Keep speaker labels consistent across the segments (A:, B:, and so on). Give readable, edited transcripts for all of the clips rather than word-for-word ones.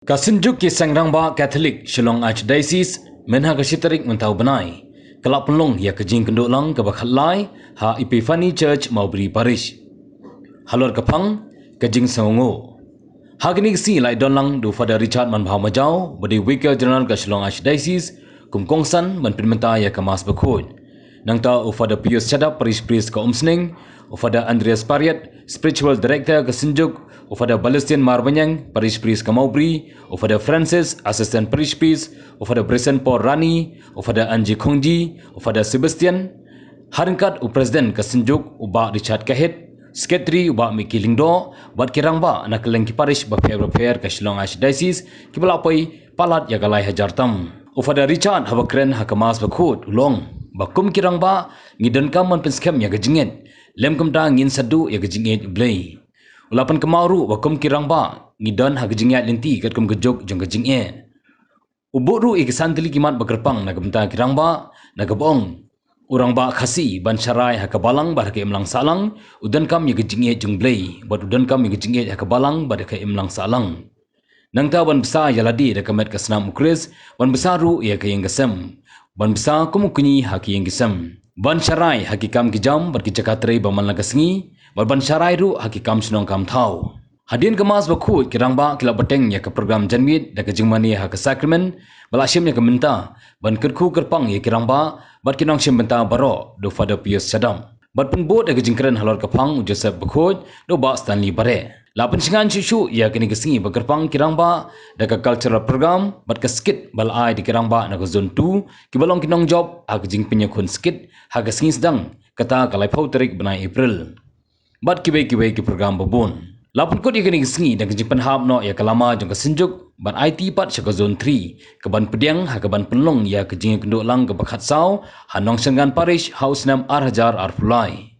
A: Kasinjuk ki Sangrangba Catholic Shillong Archdiocese menha kasitarik mentau benai. Kelak penlong ya kejing kenduk lang ke bakhalai ha Epiphany Church Maubri Parish. Halor kapang kejing songo. Hagini si lai don lang du Father Richard man bhau majau badi Vicar General ke Shillong Archdiocese kum kongsan man pinmenta ya kemas bekhod. Nang ta Father Pius Chadap Parish Priest ke Umsning, Father Andreas Pariat Spiritual Director ke Sinjuk, Father Balestian Marbanyang Parish Priest ke Maubri, Father Francis Assistant Parish Priest, Father Bresen Paul Rani, Father Anji Khongji, Father Sebastian Haringkat Presiden ke Sinjuk Ubak Richard Kahit, Sekretari Ubak Miki Lingdo, Bat Kirangba nak kelengki Parish Bapher ke Shillong Archdiocese kibalapai palat ya galai hajar tam. Father Richard habakren hakamas bakhut ulong bakum kirangba ngidon kaman penskem ya gejinget lem kumta ngin sadu ya gejinget blay ulapan kemaru bakum kirangba ngidon ha gejinget linti kat kum gejok jong gejinget uburu ikisantili kimat bakerpang na kumta kirangba na gabong urang ba khasi ban syarai ha kabalang bar ke imlang salang udan kam ya gejinget jong blay bad udan kam ya gejinget ha kabalang bar ke imlang salang nang ta ban besar yaladi da kamet kasnam ukris ban besaru ya ke yang gesem ban besar kumukuni haki yang gesem ban syarai hakikam kijam bar ki cakatre baman lagasngi ban syarai ru hakikam sunong kam thau hadin kemas bakhu kirang ba kila bateng ya ke program janmit da ke jingmani ha ke sakrament balashim ya ke menta ban kerku kerpang ya kirang ba bat kinong sim menta baro do Father Pius Sadam bat pun bot da ke jingkren halor kapang Joseph Bakhod do ba Stanley Bare lapan singan cucu ia kini kesingi berkerpang kirangba daka cultural program bat skit balai di kirangba nak zone 2 kibalong kinong job hak jing penyakun skit hak kesingi sedang kata kalai pau tarik benai April bat kibai ki program babon lapan kot ia kini kesingi dan kejing penhab no ia kalama jong kesinjuk ban IT pat syaka zone 3 keban pediang hak keban penlong ia kejing kenduk lang ke bakhat sau hanong sengan parish house nam Arhajar Arfulai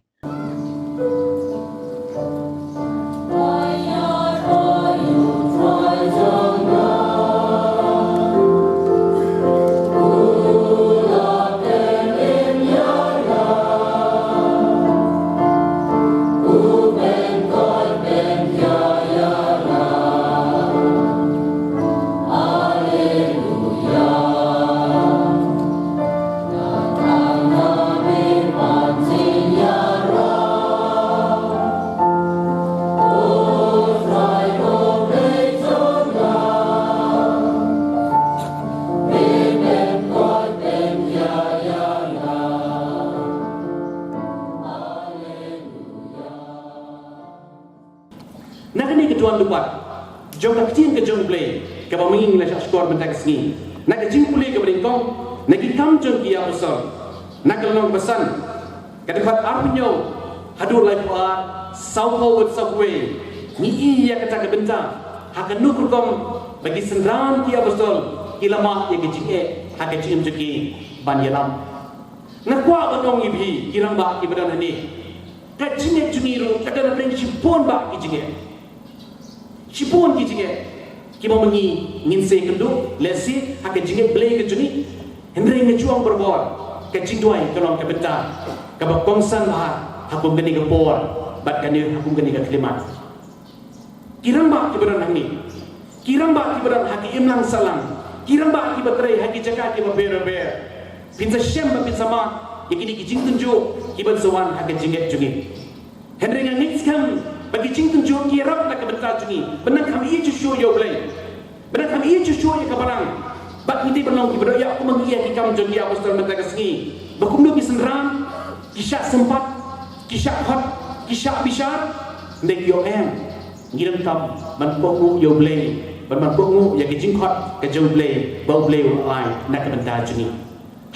B: Nakani ke tuan lupat jom tak tin ke jom play ke baming la skor bentak sini nak jing pulih ke beringkong nak kam jom kia usal nak long pesan ke dekat arpunyo hadur lai pa sauko wet subway ni iya kata ke bentak hak nukur kom bagi sendran kia usal kilama ye ke jing hak jim juki ban yalam nak kwa banong ibi kirang ba ki badan ni ka jing jungiru kadang play sipon ba ki jing Sipun ki jinge ki mamangi ngin se kendu lesi hak jinge play ke juni hendring nge juang berbor ke jingduai kolong ke benta ke bakongsan ha hakum geni ke por bat kani hakum geni ke klimat kirang ba ki badan hangi kirang ba ki badan haki imlang salang kirang ba ki batrai haki jaka ki ber pinsa shem ba pinsa ma yakini ki jing tunju ki ban sawan hak jinge juni hendring ngix kam bagi jing tunjuk ki rap nak bentar jungi benak kami ia cucu yo play benak kami ia cucu ya kabarang bat kita benong ki bedo ya aku mengia ki kam jungi apostol bentar kesengi bakumdu ki senram kisah sempat kisah hot kisah bishar nek yo ngiram kam man poku yo play man poku ya ki jing hot ke jo play bau play ai nak bentar jungi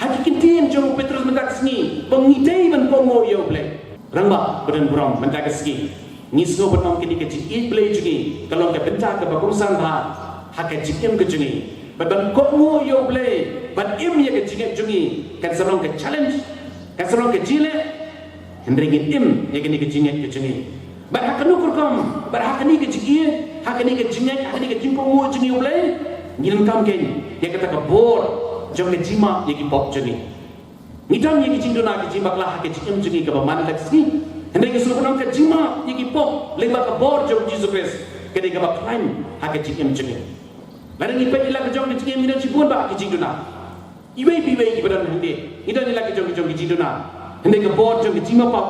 B: hakikin jong Petrus bentar kesengi bangidei man poku yo play ramba beden burong bentar kesengi Nisgo benong kini kecil it play jungi kalau ke bentak ke bakusan ha hak jikim ke jungi badan kokmu yo play bad im ya ke jikim jungi kan serong ke challenge kan serong ke jile hendringin im ya kini ke jinget ke jungi bad hak nukur kom bad hak ni ke jikie hak ni ke jinget hak ni ke jingko jungi yo play ngirim kam ken ya kata ke bor jong ke jima ya ki pop jungi nidam ya ki jingdona ke jima klah hak jikim jungi ke baman leksi Hendai ke suruh penang ke jima, yang kipok, lembak ke bor jauh Jesus Christ, kedai ke bak lain, hak jikim jungi. Ladang ipai ila kejong kejing minat cipun ba kejing duna. Iwei piwei ki badan hende. Ida ila kejong kejing duna. Hende ke bor jong kejing mapa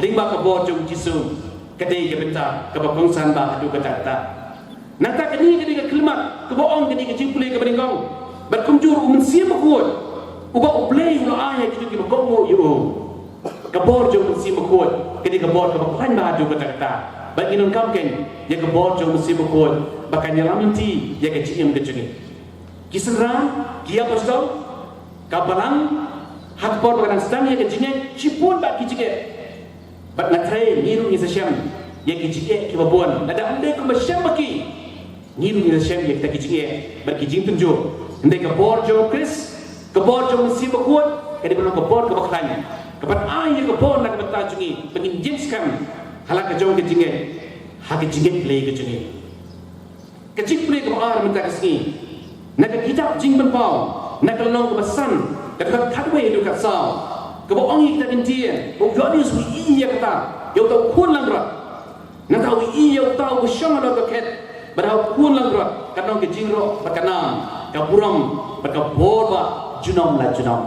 B: lingba ke bor jong jisu. Kedai ke benta ke bangsan ba adu kata kata. Nata kini kedai ke kelimat ke boong kedai kejing pulai ke badingkong. Berkunjur mensia makut. Uba uplay ulah ayah gitu ki bakongo yo. Ke bor jong mensia makut. Kedai ke bor ke bakan ba adu kata kata. Bagi non kamken ya ke bor jong mensia makut. Bahkan yang lamanti ya ke cium kejungi. Kisra kia pasal kabalang hak por bagan sedang ya ke jinge cipun ba kijige. Bat natrai niru ni sesiam ya ke jige ki babon. Ada ande ko masyam baki. Niru ni sesiam ya kita kijige ba kijing tunjo. Ande ke bor jong Chris ke bor jong si bakut ke di ke bor ke baklan. Kapan ai ke bor nak betajungi pengin jinskan halak ke jong ke jinge. Hak ke jinge play ke jungi. Kecik pulih ke ar minta kesini. Nak kitab jing penpau, nak long ke besan, kat kadwe itu kat sao. Ke boong kita kentian, bo gadis wi iya kata, yo tau kun lang rat. Nak tahu iya tahu syang ada ket, berau kun lang rat, kat nong ke jing ro berkanam, ke buram, berka borba junam la junam.